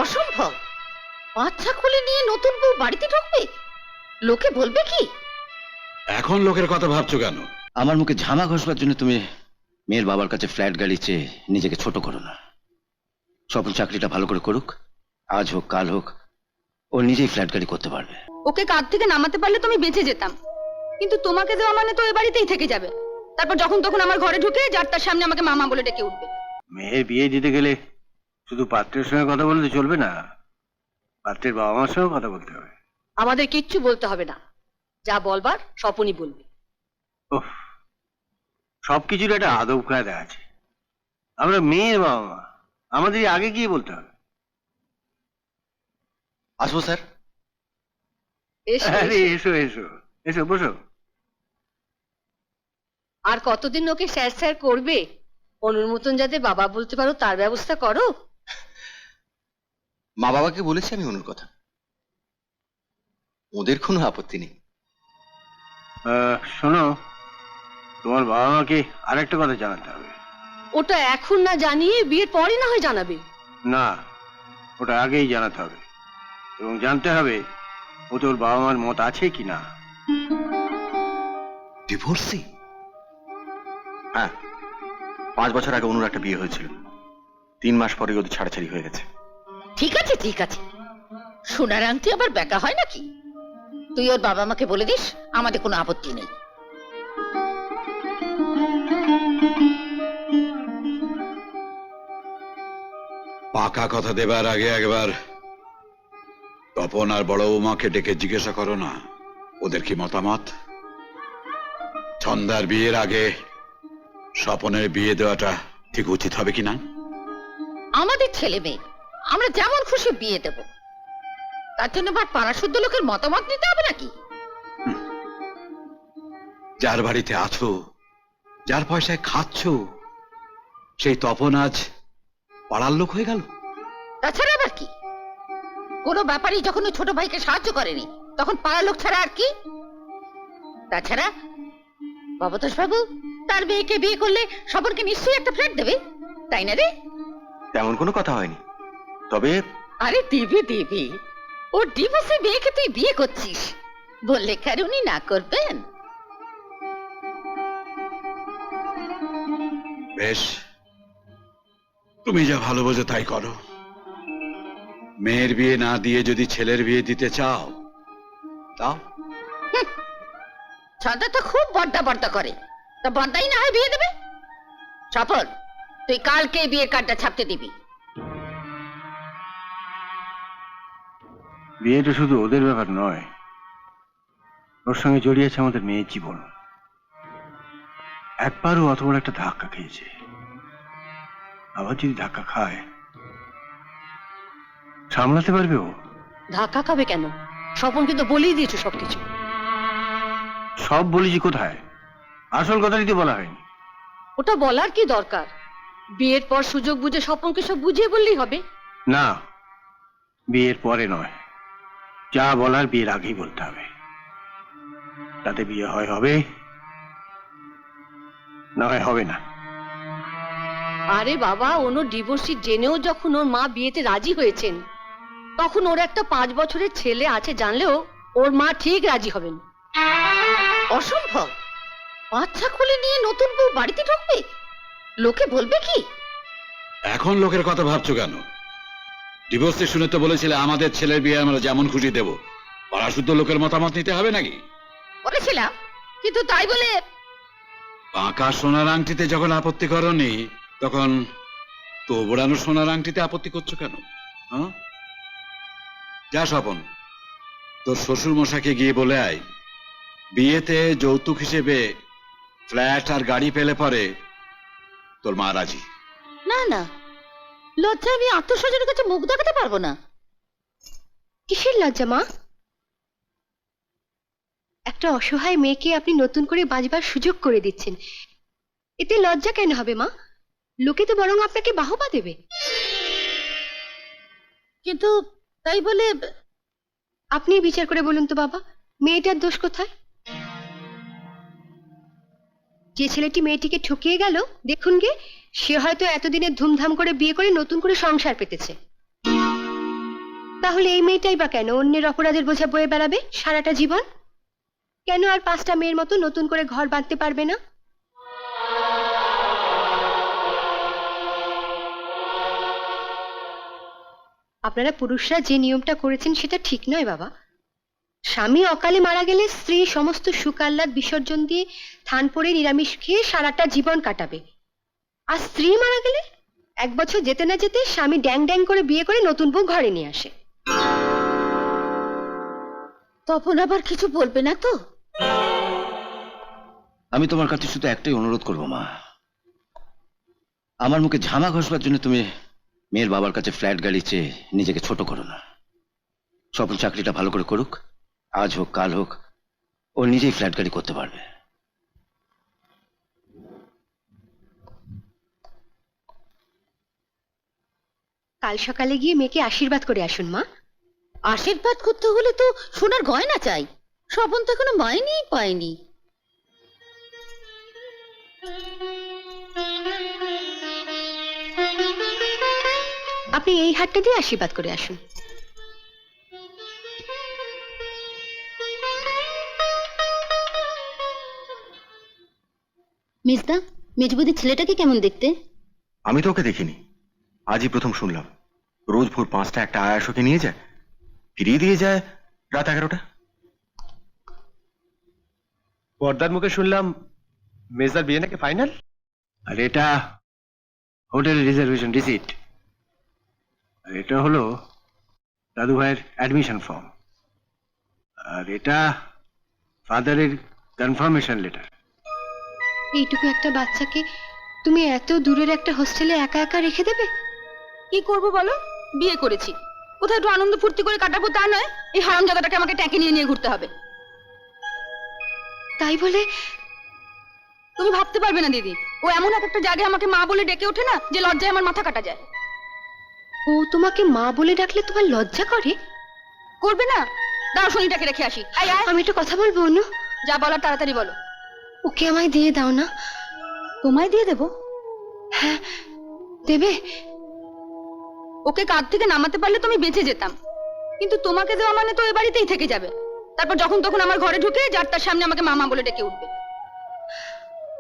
অসম্ভব। বাচ্চা কোলে নিয়ে নতুন বউ বাড়িতে ঢুকবে, লোকে বলবে কি? এখন লোকের কথা ভাবছো কেন? আমার মুখে ঝামা ঘষবার জন্য তুমি মেয়ের বাবার কাছে ফ্ল্যাট গাড়ি চেয়ে নিজেকে ছোট করো না। স্বপন চাকরিটা ভালো করে করুক, আজ হোক কাল হোক ও নিজেই ফ্ল্যাট গাড়ি করতে পারবে। ওকে কাঁধ থেকে নামাতে পারলে তো আমি বেঁচে যেতাম, কিন্তু তোমাকে দেওয়া মানে তো এ বাড়িতেই থেকে যাবে। তারপর যখন তখন আমার ঘরে ঢুকে যার তার সামনে আমাকে মামা বলে ডেকে উঠবে। মেয়ের বিয়ে দিতে গেলে শুধু পাত্রের সঙ্গে কথা বলতে চলবে না, পাত্রের বাবা মার সঙ্গে কথা বলতে হবে। আমাদের কিচ্ছু বলতে হবে না, যা বলবার স্বপনই বলবে। ওহ, সবকিছুর একটা আদব কায়দা আছে। আমরা মেয়ের বাবা মা, আমাদের আগে গিয়ে বলতে হবে। আসবো স্যার? আরে এসো এসো এসো, বসো। আর কতদিন ওকে স্যার স্যার করবে? অনুর মতন যাতে বাবা বলতে পারো তার ব্যবস্থা করো। মা বাবাকে বলেছি আমি অনুর কথা, ওদের কোনো আপত্তি নেই। শোনো, তোমার বাবা মাকে আরেকটা কথা জানাতে হবে। ওটা এখন না জানিয়ে বিয়ের পরই না হয় জানাবে। না, ওটা আগেই জানাতে হবে এবং জানতে হবে ও তোর বাবা মার মত আছে কিনা। ডিভোর্সি? হ্যাঁ, 5 বছর আগে অনুর একটা বিয়ে হয়েছিল, 3 মাস পরে ওদের ছাড়াছাড়ি হয়ে গেছে। ঠিক আছে ঠিক আছে, সোনার আংটি আবার বেকা হয় নাকি? তুই ওর বাবা মাকে বলে দিস, আমাদের কোনো আপত্তি নেই। পাকা কথা দেবার আগে একবার তপন আর বড় বৌমাকে ডেকে জিজ্ঞাসা করো না ওদের কি মতামত। ছন্দার বিয়ের আগে স্বপনের বিয়ে দেওয়াটা ঠিক উচিত হবে কিনা? আমাদের ছেলে মেয়ে, আমরা যেমন খুশি বিয়ে দেব, তার জন্য আবার পাড়া শুদ্ধ লোকের মতামত নিতে হবে নাকি? যার বাড়িতে আছো, যার পয়সায় খাচ্ছ, সেই তপন আজ পাড়ার লোক হয়ে গেল। তাছাড়া আবার কি? কোনো ব্যাপারই যখন ওই ছোট ভাইকে সাহায্য করেনি, তখন পাড়ার লোক ছাড়া আর কি? তাছাড়া ভবতোষ বাবু তার মেয়েকে বিয়ে করলে স্বপনকে নিশ্চয়ই একটা ফ্ল্যাট দেবে, তাই না রে? তেমন কোনো কথা হয়নি, তবে আরে দিবি দিবি, ও ডিভোর্সে মেয়েকে তুই বিয়ে করছিস বললে কি আর উনি না করবেন? বেশ, তুমি যা ভালো বোঝো তাই করো। মেয়ের বিয়ে না দিয়ে যদি ছেলের বিয়ে দিতে চাও তাও। ছন্দা তো খুব বড্ডা বড্ডা করে, তা বড্ডাই না হয় বিয়ে দেবে। স্বপন, তুই কালকে বিয়ের কার্ডটা ছাপতে দিবি। বিয়েটা শুধু ওদের ব্যাপার নয়, ওর সঙ্গে জড়িয়ে আছে আমাদের মেয়ের জীবন। একবারও অত বড় একটা ধাক্কা খেয়েছে, আবার যদি ধাক্কা খায় সামলাতে পারবে ও? ধাক্কা খাবে কেন? স্বপনকে তো বলেই দিয়েছো সবকিছু। সব বলেছি কোথায়, আসল কথাটি তো বলা হয়নি। ওটা বলার কি দরকার? বিয়ের পর সুযোগ বুঝে স্বপনকে সব বুঝিয়ে বললেই হবে। না, বিয়ের পরে নয়, যা বলার বিয়ের আগেই বলতে হবে। তাতে বিয়ে হয় হবে, না হয় হবে না। আরে বাবা, ওর ডিভোর্সি জেনেও যখন ওর মা বিয়েতে রাজি হয়েছেন, তখন ওর একটা 5 বছরের ছেলে আছে জানলেও ওর মা ঠিক রাজি হবেন। অসম্ভব। বাচ্চা কোলে নিয়ে নতুন বউ বাড়িতে ঢুকবে, লোকে বলবে কি? এখন লোকের কথা ভাবছো কেন? ডিভোর্সে শুনে তো বলেছিলে আমাদের ছেলের বিয়ে আমরা যেমন খুশি দেব, পাড়া শুদ্ধ লোকের মতামত নিতে হবে নাকি? বলেছিলাম, কিন্তু তাই বলে পাকা সোনার আংটিতে যখন আপত্তি করনি, তখন তো বোড়ানো সোনার আংটিতে আপত্তি করছো কেন? হ্যাঁ, যা স্বপন, তোর শ্বশুর মশাকে গিয়ে বলে আয় বিয়েতে যৌতুক হিসেবে ফ্ল্যাট আর গাড়ি পেলে পরে তোর মা রাজি। না না, লজ্জা আমি আত্মস্বজনের কাছে মুখ দেখাতে পারবো না। কিসের লজ্জা মা? একটা অসহায় মেয়েকে আপনি নতুন করে বাঁচবার সুযোগ করে দিচ্ছেন, এতে লজ্জা কেন হবে মা? লোকে তো বরং আপনাকে বাহবা দেবে। কিন্তু তাই বলে আপনি বিচার করে বলুন তো বাবা, মেয়েটার দোষ কোথায়? যে ছেলেটি মেয়েটিকে ঠকিয়ে গেল, দেখুন গে, সে হয়তো এতদিনে ধুমধাম করে বিয়ে করে নতুন করে সংসার পেতেছে। তাহলে এই মেয়েটাই বা কেন অন্যের অপরাধের বোঝা বয়ে বেড়াবে সারাটা জীবন? কেন আর 5টা মেয়ের মতো নতুন করে ঘর বাঁধতে পারবে না? আপনারা পুরুষরা যে নিয়মটা করেছেন সেটা ঠিক নয় বাবা। স্বামী অকালে মারা গেলে স্ত্রী সমস্ত সুখ আহ্লাদ বিসর্জন দিয়ে থান পড়ে নিরামিষ খেয়ে সারাটা জীবন কাটাবে। আর স্ত্রী মারা গেলে 1 বছর যেতে না যেতে স্বামী ড্যাং ড্যাং করে বিয়ে করে নতুন বউ ঘরে নিয়ে আসে। তখন আবার কিছু বলবে না তো? আমি তোমার কাছে শুধু একটাই অনুরোধ করবো মা, আমার মুখে ঝামা ঘষবার জন্য তুমি মেয়ের বাবার কাছে ফ্ল্যাট গাড়ি চেয়ে নিজেকে ছোট করো না। স্বপন চাকরিটা ভালো করে করুক, আজ হোক কাল হোক ও নিজেই ফ্ল্যাট গাড়ি করতে পারবে। কাল সকালে গিয়ে মেয়েকে আশীর্বাদ করে আসুন মা। আশীর্বাদ করতে হলে তো সোনার গয়না চাই। স্বপন তো এখনো মাইনেই পায়নি। আপনি এই হাতটা দিয়ে আশীর্বাদ করে আসুন। মিসদা, মেজবুদির ছেলেটাকে কেমন দেখতে? আমি তো ওকে দেখিনি, আজই প্রথম শুনলাম। রোজ ভোর 5টা একটা আয়াসকে নিয়ে যায়, ফিরিয়ে দিয়ে যায় রাত 11টা। পর্দার মুখে শুনলাম মেজদার বিয়ে নাকি ফাইনাল। আর এটা হোটেল রিজার্ভেশন রিসিট। আর এটা হলো দাদু ভাইয়ের অ্যাডমিশন ফর্ম। আর এটা ফাদারের কনফার্মেশন লেটার। এইটুকু একটা বাচ্চাকে তুমি এত দূরের একটা হোস্টেলে একা একা রেখে দেবে? কি করব বলো? বিয়ে করেছি, কোথায় একটু আনন্দ ফুর্তি করে কাটাবো তা নয়, এই হারামজাদাটাকে আমাকে ট্যাঁকে নিয়ে নিয়ে ঘুরতে হবে। তাই বলে তুমি ভাবতে পারবে না দিদি, ও এমন একটা জায়গায় আমাকে মা বলে ডেকে ওঠে না যে লজ্জায় আমার মাথা কাটা যায়। ও তোমাকে মা বলে ডাকলে তোমার লজ্জা করে? করবে না? দাও শনিটাকে রেখে আসি। আয় আয়, আমি একটু কথা বলবো অনু। যা বলার তাড়াতাড়ি বলো। ওকে আমায় দিয়ে দাও না। তোমায় দিয়ে দেবো? হ্যাঁ, দেবে? ওকে কাঁধ থেকে নামাতে পারলে তুমি বেঁচে যেতাম, কিন্তু তোমাকে দেওয়া মানে তো এ বাড়িতেই থেকে যাবে। তারপর যখন তখন আমার ঘরে ঢুকে যার তার সামনে আমাকে মামা বলে ডেকে উঠবে।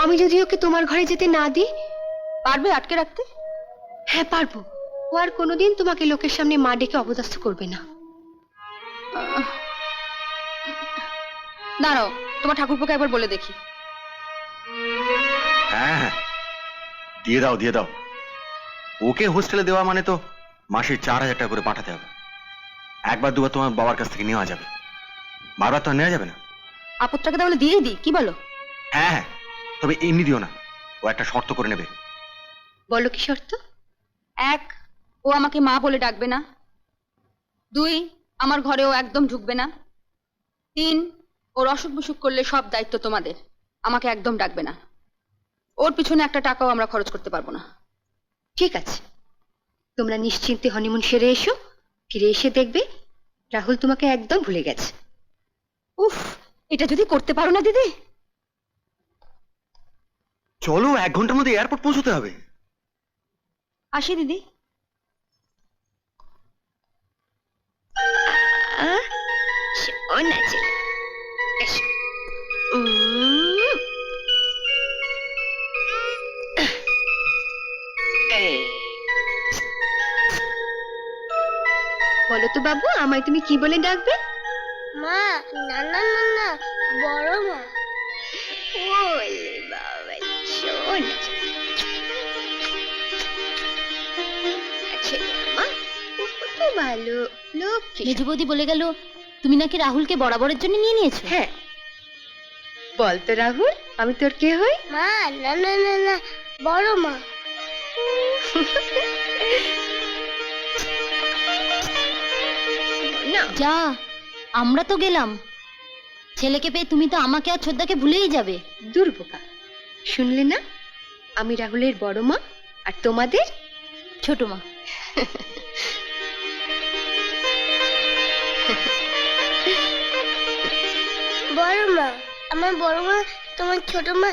আমি যদি ওকে তোমার ঘরে যেতে না দিই? পারবে আটকে রাখতে? হ্যাঁ পারবো। ও আর কোনোদিন তোমাকে লোকের সামনে মা ডেকে অপদস্থ করবে না। দাঁড়াও, তোমার ঠাকুরপোকে একবার বলে দেখি। হ্যাঁ হ্যাঁ, দিয়ে দাও দিয়ে দাও। ওকে হোস্টেলে দেওয়া মানে তো মাসে 4000 টাকা করে পাঠাতে হবে। একবার দুবার তোমার বাবার কাছ থেকে নেওয়া যাবে, বারবার তো আর নেওয়া যাবে না। আপদটাকে তাহলে দিয়েই দিই, কি বলো? হ্যাঁ হ্যাঁ, তবে এমনি দিও না, ও একটা শর্ত করে নেবে। বলো কি শর্ত? 1, ও আমাকে মা বলে ডাকবে না। 2, আমার ঘরে ও একদম ঢুকবে না। 3, ওর অসুখ বিসুখ করলে সব দায়িত্ব তোমাদের, আমাকে একদম ডাকবে না। ওর পিছনে একটা টাকাও আমরা খরচ করতে পারবো না। ঠিক আছে, তোমরা নিশ্চিন্তে হনিমুন সেরে এসো। ফিরে এসে দেখবে রাহুল তোমাকে একদম ভুলে গেছে। উফ, এটা যদি করতে পারো না দিদি। চলো, 1 ঘন্টার মধ্যে এয়ারপোর্ট পৌঁছতে হবে। আসি দিদি। শোনা ছেলে, এসো। বলো তো বাবু, আমায় তুমি কি বলে ডাকবে? মা, না না না না, বড় মা। ওলে বাবা, শোনা ছেলে আমার, কত ভালো লোক। মেজবুদি বলে গেল তুমি নাকি রাহুলকে বরাবরের জন্য নিয়ে নিয়েছো। হ্যাঁ, বল তো রাহুল, আমি তোর কে হই? মা, না না না না, বড় মা। না, যা, আমরা তো গেলাম। ছেলেকে পেয়ে তুমি তো আমাকে আর ছোদ্দাকে ভুলেই যাবে। দুর্বোকা, শুনলে না? আমি রাহুলের বড় মা আর তোমাদের ছোট মা। বড় মা, আমার বড় মা তোমার ছোট মা,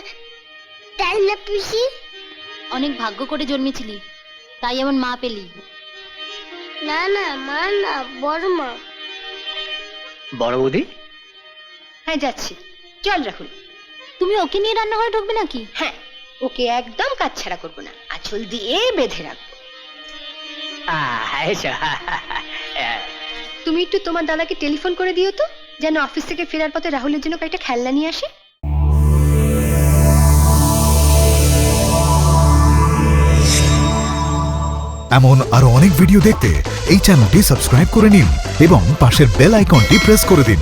তাই না পিসি? অনেক ভাগ্য করে জন্মেছিলি, তাই এমন মা পেলি। না না মা না বড় মা। বড় বৌদি, হ্যাঁ যাচ্ছি, চল রাহুল। তুমি ওকে নিয়ে রান্নাঘরে ঢুকবে নাকি? হ্যাঁ, ওকে একদম কাছছাড়া করবো না, আঁচল দিয়ে বেঁধে রাখবো। এসো। তুমি একটু তোমার দাদাকে টেলিফোন করে দিও তো, যেন অফিস থেকে ফেরার পথে রাহুলের জন্য কয়েকটা খেলনা নিয়ে আসে। এমন আরো অনেক ভিডিও দেখতে এই চ্যানেলটি সাবস্ক্রাইব করে নিন এবং পাশের বেল আইকনটি প্রেস করে দিন।